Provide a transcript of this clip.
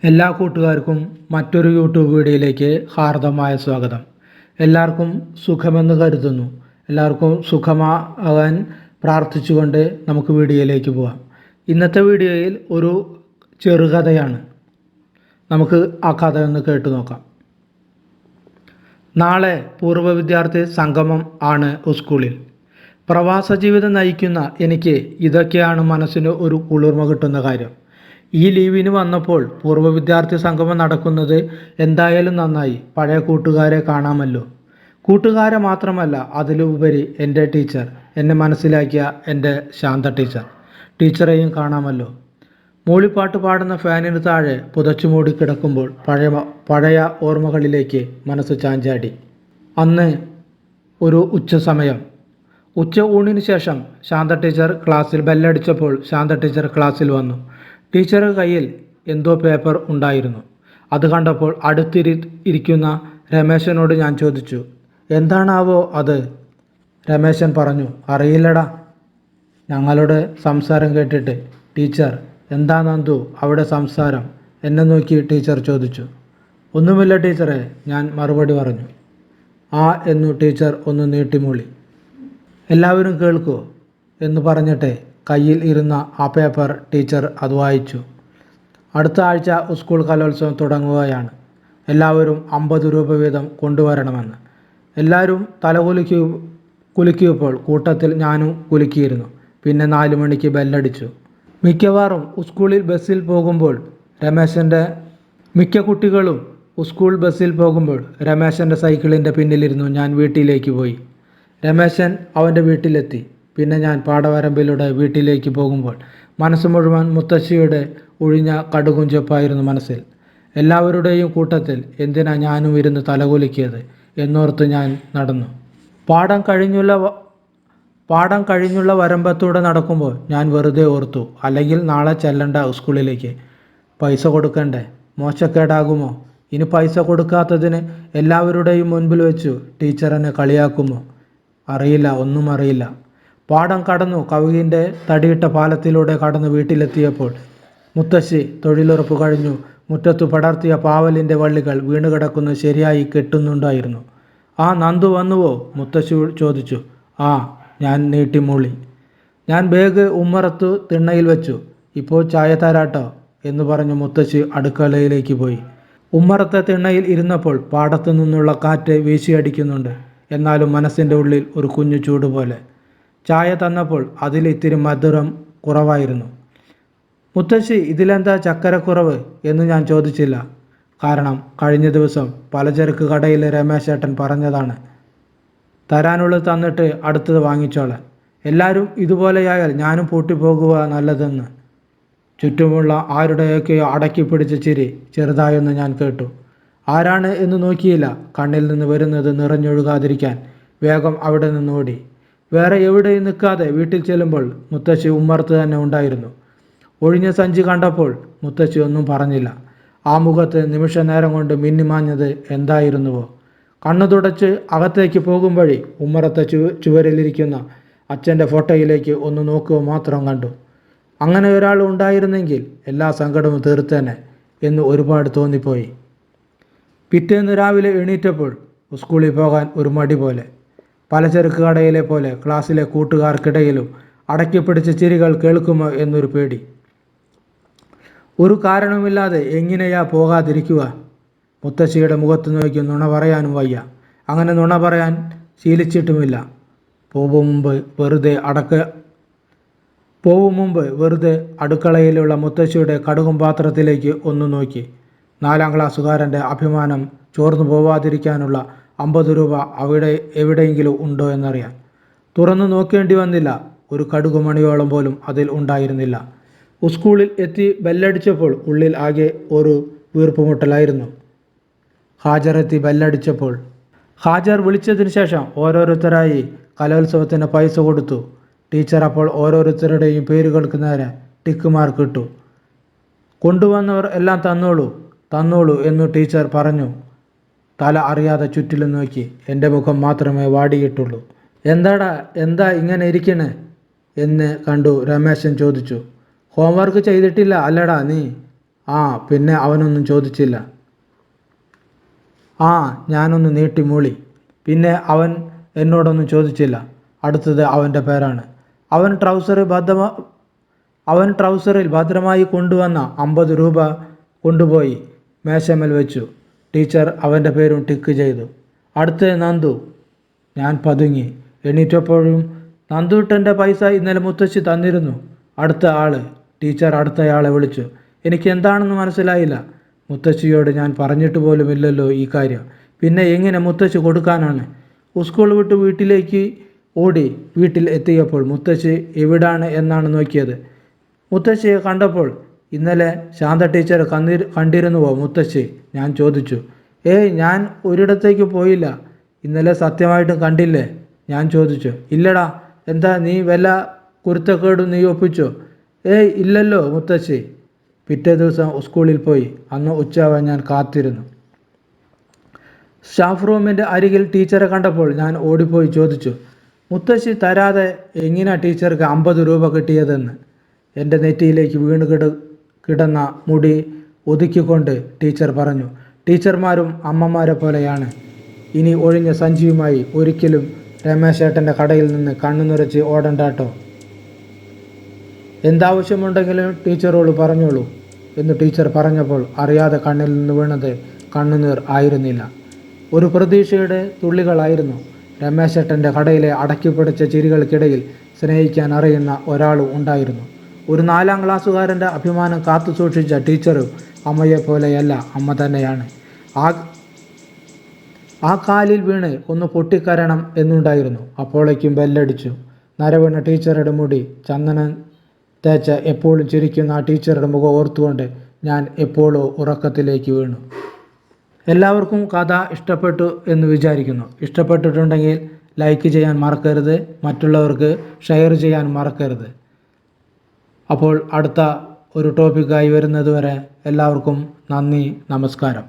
എല്ലാ കൂട്ടുകാർക്കും മറ്റൊരു യൂട്യൂബ് വീഡിയോയിലേക്ക് ഹാർദമായ സ്വാഗതം. എല്ലാവർക്കും സുഖമെന്ന് കരുതുന്നു. എല്ലാവർക്കും സുഖമാകാൻ പ്രാർത്ഥിച്ചുകൊണ്ട് നമുക്ക് വീഡിയോയിലേക്ക് പോകാം. ഇന്നത്തെ വീഡിയോയിൽ ഒരു ചെറുകഥയാണ്. നമുക്ക് ആ കഥ ഒന്ന് കേട്ടു നോക്കാം. നാളെ പൂർവ്വ വിദ്യാർത്ഥി സംഗമം ആണ് സ്കൂളിൽ. പ്രവാസ ജീവിതം നയിക്കുന്ന എനിക്ക് ഇതൊക്കെയാണ് മനസ്സിന് ഒരു കുളിർമ കിട്ടുന്ന കാര്യം. ഈ ലീവിന് വന്നപ്പോൾ പൂർവ്വ വിദ്യാർത്ഥി സംഗമം നടക്കുന്നത് എന്തായാലും നന്നായി. പഴയ കൂട്ടുകാരെ കാണാമല്ലോ. കൂട്ടുകാരെ മാത്രമല്ല, അതിലുപരി എൻ്റെ ടീച്ചർ, എന്നെ മനസ്സിലാക്കിയ എൻ്റെ ശാന്ത ടീച്ചറെയും കാണാമല്ലോ. മൂളിപ്പാട്ട് പാടുന്ന ഫാനിന് താഴെ പുതച്ചു മൂടി കിടക്കുമ്പോൾ പഴയ ഓർമ്മകളിലേക്ക് മനസ്സ് ചാഞ്ചാടി. അന്ന് ഒരു ഉച്ച ഊണിന് ശേഷം ശാന്ത ടീച്ചർ ക്ലാസ്സിൽ ബെല്ലടിച്ചപ്പോൾ ശാന്ത ടീച്ചർ ക്ലാസ്സിൽ വന്നു. ടീച്ചറുടെ കയ്യിൽ എന്തോ പേപ്പർ ഉണ്ടായിരുന്നു. അത് കണ്ടപ്പോൾ അടുത്തിരിക്കുന്ന രമേശനോട് ഞാൻ ചോദിച്ചു, എന്താണാവോ അത്? രമേശൻ പറഞ്ഞു, അറിയില്ലടാ. ഞങ്ങളുടെ സംസാരം കേട്ടിട്ട്. ടീച്ചർ, എന്താ നന്ദു അവിടെ സംസാരം? എന്നെ നോക്കി ടീച്ചർ ചോദിച്ചു. ഒന്നുമില്ല ടീച്ചറെ, ഞാൻ മറുപടി പറഞ്ഞു. ആ എന്നു ടീച്ചർ ഒന്ന് നീട്ടിമൂളി. എല്ലാവരും കേൾക്കൂ എന്ന് പറഞ്ഞിട്ട് കയ്യിൽ ഇരുന്ന ആ പേപ്പർ ടീച്ചർ അത് വായിച്ചു. അടുത്ത ആഴ്ച സ്കൂൾ കലോത്സവം തുടങ്ങുകയാണ്. എല്ലാവരും 50 രൂപ വീതം കൊണ്ടുവരണമെന്ന്. എല്ലാവരും കുലുക്കിയപ്പോൾ കൂട്ടത്തിൽ ഞാനും കുലുക്കിയിരുന്നു. പിന്നെ 4 മണിക്ക് ബെല്ലടിച്ചു. മിക്ക കുട്ടികളും സ്കൂൾ ബസ്സിൽ പോകുമ്പോൾ രമേശൻ്റെ സൈക്കിളിൻ്റെ പിന്നിലിരുന്നു ഞാൻ വീട്ടിലേക്ക് പോയി. രമേശൻ അവൻ്റെ വീട്ടിലെത്തി. പിന്നെ ഞാൻ പാടവരമ്പിലൂടെ വീട്ടിലേക്ക് പോകുമ്പോൾ മനസ്സ് മുഴുവൻ മുത്തശ്ശിയുടെ ഒഴിഞ്ഞ കടുകും ചെപ്പായിരുന്നു മനസ്സിൽ. എല്ലാവരുടെയും കൂട്ടത്തിൽ എന്തിനാ ഞാനും ഇരുന്ന് തലകുലുക്കിയത് എന്നോർത്ത് ഞാൻ നടന്നു. പാടം കഴിഞ്ഞുള്ള വരമ്പത്തൂടെ നടക്കുമ്പോൾ ഞാൻ വെറുതെ ഓർത്തു, അല്ലെങ്കിൽ നാളെ ചെല്ലണ്ട സ്കൂളിലേക്ക്. പൈസ കൊടുക്കണ്ടേ? മോശക്കേടാകുമോ? ഇനി പൈസ കൊടുക്കാത്തതിന് എല്ലാവരുടെയും മുൻപിൽ വെച്ചു ടീച്ചർ എന്നെ കളിയാക്കുമോ? ഒന്നും അറിയില്ല. പാടം കടന്നു കവുങ്ങിൻ്റെ തടിയിട്ട പാലത്തിലൂടെ കടന്ന് വീട്ടിലെത്തിയപ്പോൾ മുത്തശ്ശി തൊഴിലുറപ്പ് കഴിഞ്ഞു മുറ്റത്തു പടർത്തിയ പാവലിൻ്റെ വള്ളികൾ വീണുകിടക്കുന്നത് ശരിയായി കെട്ടുന്നുണ്ടായിരുന്നു. ആ നന്ദു വന്നുവോ? മുത്തശ്ശി ചോദിച്ചു. ആ, ഞാൻ നീട്ടിമൂളി. ഞാൻ ബാഗ് ഉമ്മറത്തു തിണ്ണയിൽ വെച്ചു. ഇപ്പോൾ ചായ തരാട്ടോ എന്ന് പറഞ്ഞു മുത്തശ്ശി അടുക്കളയിലേക്ക് പോയി. ഉമ്മറത്തെ തിണ്ണയിൽ ഇരുന്നപ്പോൾ പാടത്തു നിന്നുള്ള കാറ്റ് വീശിയടിക്കുന്നുണ്ട്. എന്നാലും മനസ്സിൻ്റെ ഉള്ളിൽ ഒരു കുഞ്ഞു ചൂട് പോലെ. ചായ തന്നപ്പോൾ അതിൽ ഇത്തിരി മധുരം കുറവായിരുന്നു. മുത്തശ്ശി, ഇതിലെന്താ ചക്കരക്കുറവ് എന്ന് ഞാൻ ചോദിച്ചില്ല. കാരണം കഴിഞ്ഞ ദിവസം പലചരക്ക് കടയിലെ രമേശേട്ടൻ പറഞ്ഞതാണ്, തരാനുള്ളത് തന്നിട്ട് അടുത്തത് വാങ്ങിച്ചോളാൻ. എല്ലാവരും ഇതുപോലെയായാൽ ഞാനും പൂട്ടിപ്പോകുക നല്ലതെന്ന്. ചുറ്റുമുള്ള ആരുടെയൊക്കെയോ അടക്കി പിടിച്ച ചിരി ചെറുതായൊന്ന് ഞാൻ കേട്ടു. ആരാണ് എന്ന് നോക്കിയില്ല. കണ്ണിൽ നിന്ന് വരുന്നത് നിറഞ്ഞൊഴുകാതിരിക്കാൻ വേഗം അവിടെ നിന്ന് ഓടി. വേറെ എവിടെയും നിൽക്കാതെ വീട്ടിൽ ചെല്ലുമ്പോൾ മുത്തശ്ശി ഉമ്മറത്ത് തന്നെ ഉണ്ടായിരുന്നു. ഒഴിഞ്ഞ സഞ്ചി കണ്ടപ്പോൾ മുത്തശ്ശി ഒന്നും പറഞ്ഞില്ല. ആ മുഖത്ത് നിമിഷ നേരം കൊണ്ട് മിന്നിമാഞ്ഞത് എന്തായിരുന്നുവോ? കണ്ണു തുടച്ച് അകത്തേക്ക് പോകുമ്പോഴേ ഉമ്മറത്തെ ചുവരിലിരിക്കുന്ന അച്ഛൻ്റെ ഫോട്ടോയിലേക്ക് ഒന്ന് നോക്കുക മാത്രം കണ്ടു. അങ്ങനെ ഒരാൾ ഉണ്ടായിരുന്നെങ്കിൽ എല്ലാ സങ്കടവും തീർത്തേനെ എന്ന് ഒരുപാട് തോന്നിപ്പോയി. പിറ്റേന്ന് രാവിലെ എണീറ്റപ്പോൾ സ്കൂളിൽ പോകാൻ ഒരു മടി പോലെ. പലചരക്ക് കടയിലെ പോലെ ക്ലാസ്സിലെ കൂട്ടുകാർക്കിടയിലും അടക്കിപ്പിടിച്ച ചിരികൾ കേൾക്കുമോ എന്നൊരു പേടി. ഒരു കാരണമില്ലാതെ എങ്ങനെയാ പോകാതിരിക്കുക? മുത്തശ്ശിയുടെ മുഖത്ത് നോക്കി നുണ പറയാനും വയ്യ. അങ്ങനെ നുണ പറയാൻ ശീലിച്ചിട്ടുമില്ല. പോവും മുമ്പ് വെറുതെ അടുക്കളയിലുള്ള മുത്തശ്ശിയുടെ കടുകും പാത്രത്തിലേക്ക് ഒന്ന് നോക്കി. 4ാം ക്ലാസ്സുകാരൻ്റെ അഭിമാനം ചോർന്നു പോവാതിരിക്കാനുള്ള 50 രൂപ അവിടെ എവിടെയെങ്കിലും ഉണ്ടോ എന്നറിയാൻ. തുറന്നു നോക്കേണ്ടി വന്നില്ല. ഒരു കടുകുമണിയോളം പോലും അതിൽ ഉണ്ടായിരുന്നില്ല. സ്കൂളിൽ എത്തി ബെല്ലടിച്ചപ്പോൾ ഉള്ളിൽ ആകെ ഒരു വീർപ്പുമുട്ടലായിരുന്നു. ഹാജരെത്തി ബെല്ലടിച്ചപ്പോൾ ഹാജർ വിളിച്ചതിന് ശേഷം ഓരോരുത്തരായി കലോത്സവത്തിന് പൈസ കൊടുത്തു. ടീച്ചർ അപ്പോൾ ഓരോരുത്തരുടെയും പേരുകൾക്ക് നേരെ ടിക്ക് മാർക്ക് ഇട്ടു. കൊണ്ടുവന്നവർ എല്ലാം തന്നോളൂ എന്ന് ടീച്ചർ പറഞ്ഞു. തല അറിയാതെ ചുറ്റിലും നോക്കി. എൻ്റെ മുഖം മാത്രമേ വാടിയിട്ടുള്ളൂ. എന്താ ഇങ്ങനെ ഇരിക്കണേ എന്ന് കണ്ടു രമേശൻ ചോദിച്ചു. ഹോംവർക്ക് ചെയ്തിട്ടില്ല അല്ലടാ നീ? ആ പിന്നെ അവനൊന്നും ചോദിച്ചില്ല. ആ ഞാനൊന്ന് നീട്ടി മൂളി. പിന്നെ അവൻ എന്നോടൊന്നും ചോദിച്ചില്ല. അടുത്തത് അവൻ്റെ പേരാണ്. അവൻ ട്രൗസറിൽ ഭദ്രമായി കൊണ്ടുവന്ന 50 രൂപ കൊണ്ടുപോയി മേശമേൽ വെച്ചു. ടീച്ചർ അവൻ്റെ പേരും ടിക്ക് ചെയ്തു. അടുത്തത് നന്ദു. ഞാൻ പതുങ്ങി. എണീറ്റപ്പോഴും നന്ദുട്ടൻ്റെ പൈസ ഇന്നലെ മുത്തശ്ശി തന്നിരുന്നു. അടുത്ത ആള്. ടീച്ചർ അടുത്തയാളെ വിളിച്ചു. എനിക്ക് എന്താണെന്ന് മനസ്സിലായില്ല. മുത്തശ്ശിയോട് ഞാൻ പറഞ്ഞിട്ട് പോലുമില്ലല്ലോ ഈ കാര്യം. പിന്നെ എങ്ങനെ മുത്തശ്ശി കൊടുക്കാനാണ്? സ്കൂൾ വിട്ട് വീട്ടിലേക്ക് ഓടി. വീട്ടിൽ എത്തിയപ്പോൾ മുത്തശ്ശി എവിടാണ് എന്നാണ് നോക്കിയത്. മുത്തശ്ശിയെ കണ്ടപ്പോൾ ഇന്നലെ ശാന്ത ടീച്ചർ കണ്ടിരുന്നുവോ മുത്തശ്ശി? ഞാൻ ചോദിച്ചു. ഏയ് ഞാൻ ഒരിടത്തേക്ക് പോയില്ല. ഇന്നലെ സത്യമായിട്ടും കണ്ടില്ലേ? ഞാൻ ചോദിച്ചു. ഇല്ലടാ. എന്താ നീ വല്ല കുരുത്തക്കേടും നീ ഒപ്പിച്ചോ? ഏയ് ഇല്ലല്ലോ മുത്തശ്ശി. പിറ്റേ ദിവസം സ്കൂളിൽ പോയി. അന്ന് ഉച്ചയാവാൻ ഞാൻ കാത്തിരുന്നു. സ്റ്റാഫ് റൂമിൻ്റെ അരികിൽ ടീച്ചറെ കണ്ടപ്പോൾ ഞാൻ ഓടിപ്പോയി ചോദിച്ചു. മുത്തശ്ശി തരാതെ എങ്ങനെയാ ടീച്ചർക്ക് 50 രൂപ കിട്ടിയതെന്ന്. എൻ്റെ നെറ്റിയിലേക്ക് വീണ് കിടന്ന മുടി ഒതുക്കിക്കൊണ്ട് ടീച്ചർ പറഞ്ഞു. ടീച്ചർമാരും അമ്മമാരെ പോലെയാണ്. ഇനി ഒഴിഞ്ഞ സഞ്ചിയുമായി ഒരിക്കലും രമേശേട്ടൻ്റെ കടയിൽ നിന്ന് കണ്ണു നിറച്ച് ഓടണ്ടാട്ടോ. എന്താവശ്യമുണ്ടെങ്കിലും ടീച്ചറോട് പറഞ്ഞോളൂ എന്ന് ടീച്ചർ പറഞ്ഞപ്പോൾ അറിയാതെ കണ്ണിൽ നിന്ന് വീണത് കണ്ണുനീർ ആയിരുന്നില്ല, ഒരു പ്രതീക്ഷയുടെ തുള്ളികളായിരുന്നു. രമേശേട്ടൻ്റെ കടയിലെ അടക്കിപ്പിടിച്ച ചിരികൾക്കിടയിൽ സ്നേഹിക്കാൻ അറിയുന്ന ഒരാളും ഉണ്ടായിരുന്നു. ഒരു 4ാം ക്ലാസ്സുകാരൻ്റെ അഭിമാനം കാത്തു സൂക്ഷിച്ച ടീച്ചറും അമ്മയെപ്പോലെയല്ല, അമ്മ തന്നെയാണ്. ആ കാലിൽ വീണ് ഒന്ന് പൊട്ടിക്കരണം എന്നുണ്ടായിരുന്നു. അപ്പോഴേക്കും ബെല്ലടിച്ചു. നരവീണ ടീച്ചറുടെ മുടി ചന്ദനം തേച്ച എപ്പോഴും ചിരിക്കുന്ന ആ ടീച്ചറുടെ മുഖം ഓർത്തുകൊണ്ട് ഞാൻ എപ്പോഴോ ഉറക്കത്തിലേക്ക് വീണു. എല്ലാവർക്കും കഥ ഇഷ്ടപ്പെട്ടു എന്ന് വിചാരിക്കുന്നു. ഇഷ്ടപ്പെട്ടിട്ടുണ്ടെങ്കിൽ ലൈക്ക് ചെയ്യാൻ മറക്കരുത്, മറ്റുള്ളവർക്ക് ഷെയർ ചെയ്യാൻ മറക്കരുത്. അപ്പോൾ അടുത്ത ഒരു ടോപ്പിക്കായി വരുന്നത് വരെ എല്ലാവർക്കും നന്ദി, നമസ്കാരം.